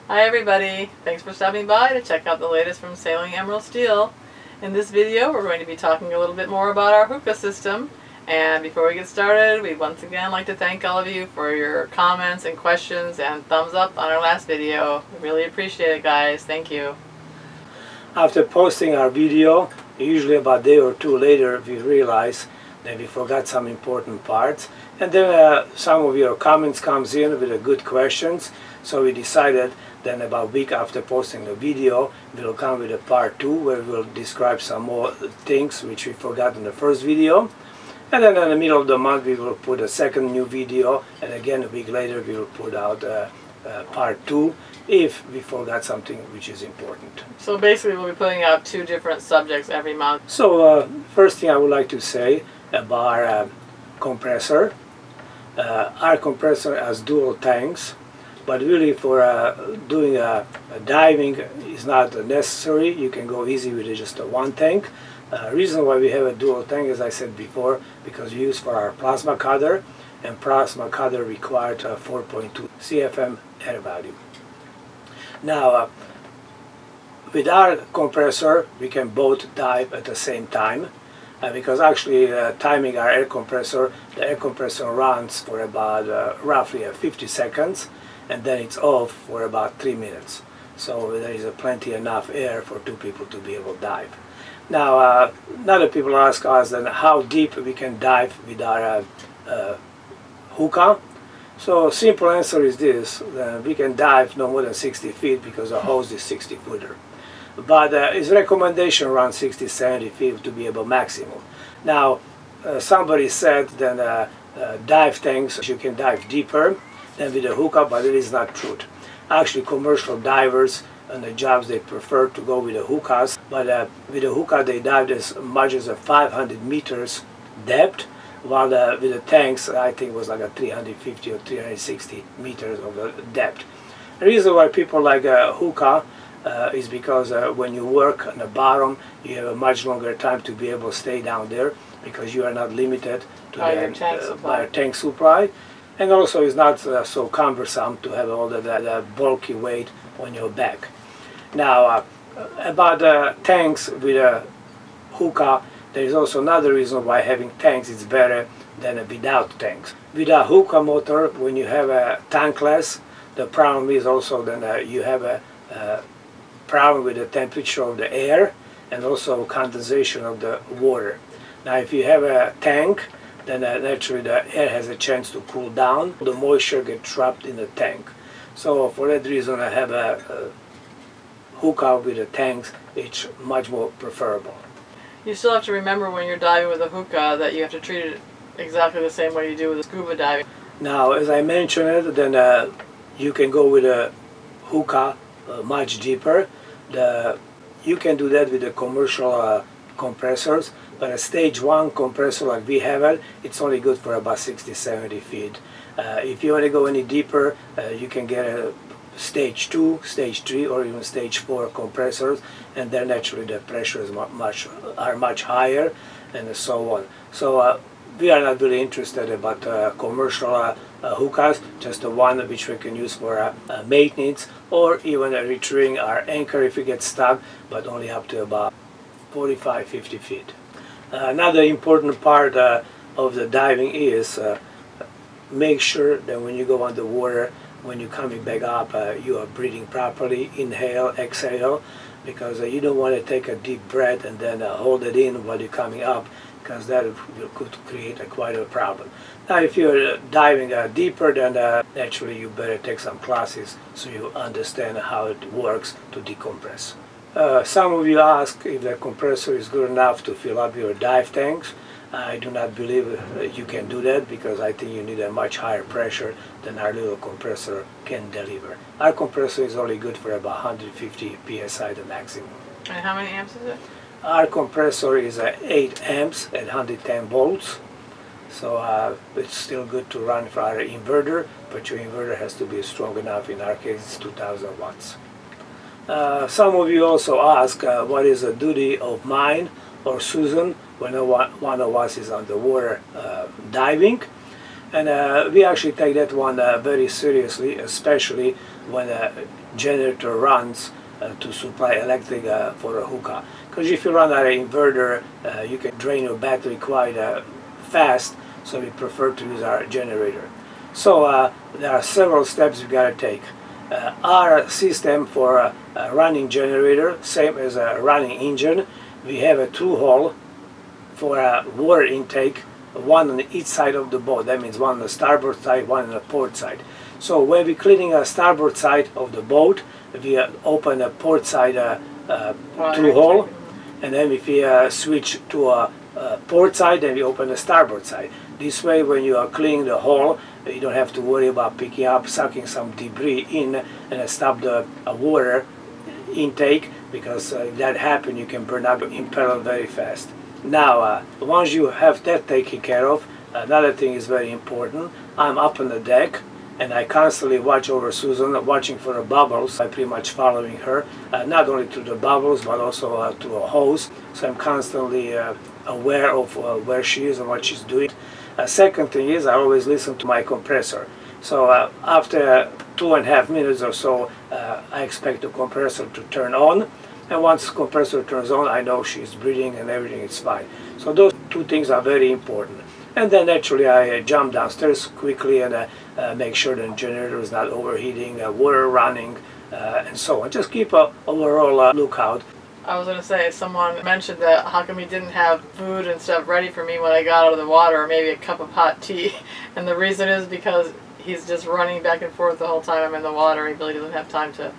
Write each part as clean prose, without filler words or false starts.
Hi everybody, thanks for stopping by to check out the latest from Sailing Emerald Steel. In this video we're going to be talking a little bit more about our hookah system, and before we get started we'd once again like to thank all of you for your comments and questions and thumbs up on our last video. We really appreciate it, guys. Thank you. After posting our video, usually about a day or two later, we realize that we forgot some important parts, and then some of your comments comes in with good questions, so we decided then about a week after posting the video we'll come with a part 2 where we'll describe some more things which we forgot in the first video, and then in the middle of the month we will put a second new video, and again a week later we will put out part 2 if we forgot something which is important. So basically we'll be putting out 2 different subjects every month. So first thing I would like to say about our compressor. Our compressor has dual tanks, but really for doing diving is not necessary. You can go easy with just one tank. Reason why we have a dual tank, as I said before, because we use for our plasma cutter, and plasma cutter required 4.2 CFM air value. Now with our compressor we can both dive at the same time, because actually timing our air compressor, the air compressor runs for about roughly 50 seconds, and then it's off for about 3 minutes. So there is plenty enough air for 2 people to be able to dive. Now other people ask us then how deep we can dive with our hookah. So simple answer is this: we can dive no more than 60 feet because the hose is 60 footer. But its recommendation around 60-70 feet to be able maximum. Now somebody said then dive tanks you can dive deeper than with a hookah, but it is not true. Actually commercial divers on the jobs they prefer to go with the hookahs, but with a hookah they dive as much as 500 meters depth, while with the tanks I think it was like a 350 or 360 meters of the depth. The reason why people like a hookah is because when you work on the bottom you have a much longer time to be able to stay down there, because you are not limited to by your tank supply, and also it's not so cumbersome to have all the bulky weight on your back. Now about tanks with a hookah, there is also another reason why having tanks is better than without tanks. With a hookah motor, when you have a tankless, the problem is also then you have a problem with the temperature of the air and also condensation of the water. Now if you have a tank, then naturally the air has a chance to cool down, the moisture gets trapped in the tank. So for that reason I have a hookah with the tanks. It's much more preferable. You still have to remember when you're diving with a hookah that you have to treat it exactly the same way you do with scuba diving. Now as I mentioned, then you can go with a hookah much deeper. You can do that with the commercial compressors, but a stage 1 compressor like we have it's only good for about 60-70 feet. If you want to go any deeper, you can get a stage 2, stage 3 or even stage 4 compressors, and then naturally the pressures are much higher and so on. So we are not really interested about commercial hookahs, just the one which we can use for maintenance or even retrieving our anchor if we get stuck, but only up to about 45-50 feet. Another important part of the diving is make sure that when you go underwater, when you're coming back up, you are breathing properly, inhale, exhale, because you don't want to take a deep breath and then hold it in while you're coming up, because that could create quite a problem. Now if you're diving deeper, then naturally you better take some classes so you understand how it works to decompress. Some of you ask if the compressor is good enough to fill up your dive tanks. I do not believe you can do that, because I think you need a much higher pressure than our little compressor can deliver. Our compressor is only good for about 150 psi the maximum. And how many amps is it? Our compressor is 8 amps at 110 volts. So it's still good to run for our inverter, but your inverter has to be strong enough. In our case it's 2000 watts. Some of you also ask what is the duty of mine or Susan when one of us is underwater diving. And we actually take that one very seriously, especially when a generator runs to supply electric for a hookah. Because if you run an inverter, you can drain your battery quite fast, so we prefer to use our generator. So there are several steps we got to take. Our system for a running generator, same as a running engine, we have a through-hole for a water intake, one on each side of the boat. That means one on the starboard side, one on the port side. So when we're cleaning a starboard side of the boat, we open a port side through-hole, and then if we switch to a port side, then we open the starboard side. This way, when you are cleaning the hull, you don't have to worry about picking up, sucking some debris in and stop the water intake, because if that happens, you can burn up the impeller very fast. Now, once you have that taken care of, another thing is very important. I'm up on the deck, and I constantly watch over Susan, watching for the bubbles. I'm pretty much following her, not only through the bubbles, but also through a hose. So I'm constantly aware of where she is and what she's doing. Second thing is, I always listen to my compressor. So after 2.5 minutes or so, I expect the compressor to turn on. And once the compressor turns on, I know she's breathing and everything is fine. So those two things are very important. And then naturally I jump downstairs quickly and make sure the generator is not overheating, water running, and so on. Just keep an overall lookout. I was going to say, someone mentioned that how come he didn't have food and stuff ready for me when I got out of the water, or maybe a cup of hot tea. And the reason is because he's just running back and forth the whole time I'm in the water. He really doesn't have time to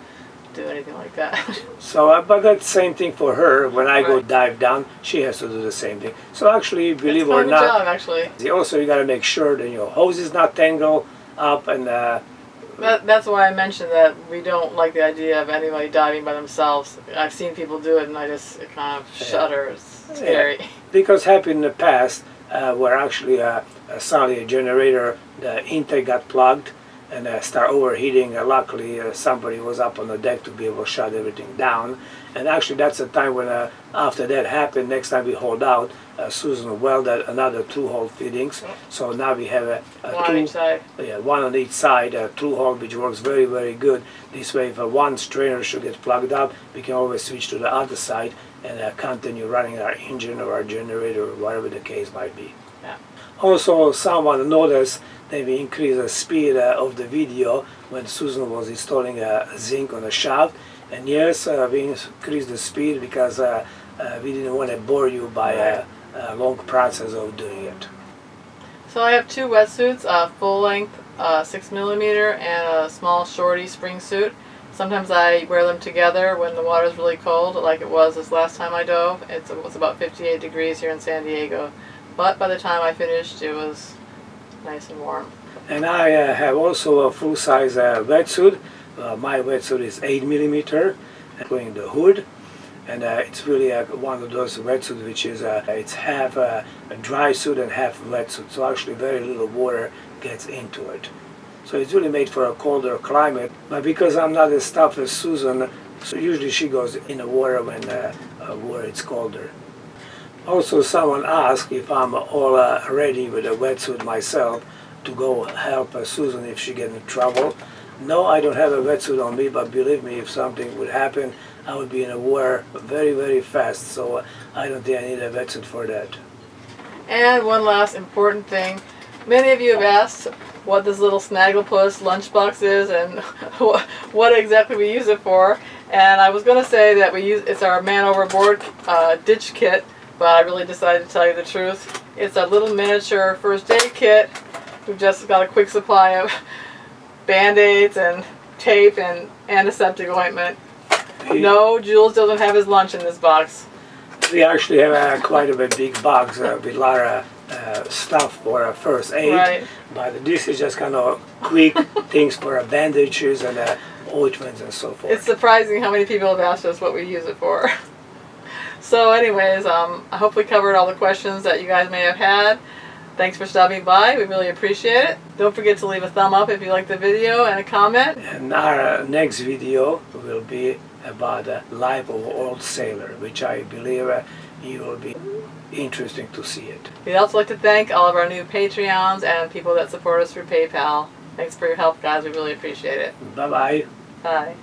do anything like that. So, but that's the same thing for her. When I go dive down, she has to do the same thing. So actually, believe it or not, job, actually. Also you got to make sure that your hose is not tangled up, and that's why I mentioned that we don't like the idea of anybody diving by themselves. I've seen people do it, and I just kind of shudder. It's scary. Yeah. Because happened in the past, where actually suddenly a generator, the intake got plugged and start overheating. Luckily, somebody was up on the deck to be able to shut everything down. And actually, that's the time when after that happened, next time we hauled out, Susan welded another through-hole fittings. So now we have one on each side. Yeah, one on each side, a through-hole, which works very, very good. This way, if one strainer should get plugged up, we can always switch to the other side and continue running our engine or our generator or whatever the case might be. Yeah. Also, someone noticed that we increased the speed of the video when Susan was installing a zinc on the shaft. And yes, we increased the speed because we didn't want to bore you by a long process of doing it. So I have two wetsuits, a full-length 6mm and a small shorty spring suit. Sometimes I wear them together when the water is really cold, like it was this last time I dove. It was about 58 degrees here in San Diego. But by the time I finished, it was nice and warm. And I have also a full-size wetsuit. My wetsuit is 8mm, including the hood. And it's really one of those wetsuits which is it's half a dry suit and half wetsuit. So actually very little water gets into it. So it's really made for a colder climate. But because I'm not as tough as Susan, so usually she goes in the water when where it's colder. Also, someone asked if I'm all ready with a wetsuit myself to go help Susan if she gets in trouble. No, I don't have a wetsuit on me, but believe me, if something would happen, I would be in the water very, very fast. So I don't think I need a wetsuit for that. And one last important thing. Many of you have asked what this little Snagglepuss lunchbox is and what exactly we use it for. And I was going to say that it's our man overboard ditch kit. But I really decided to tell you the truth. It's a little miniature first aid kit. We've just got a quick supply of Band-Aids and tape and antiseptic ointment. No, Jules doesn't have his lunch in this box. We actually have quite a big box with a lot of stuff for first aid. Right. But this is just kind of quick things for bandages and ointments and so forth. It's surprising how many people have asked us what we use it for. So anyways, I hope we covered all the questions that you guys may have had. Thanks for stopping by. We really appreciate it. Don't forget to leave a thumb up if you liked the video and a comment. And our next video will be about the life of an old sailor, which I believe you will be interesting to see it. We'd also like to thank all of our new Patreons and people that support us through PayPal. Thanks for your help, guys. We really appreciate it. Bye-bye. Bye.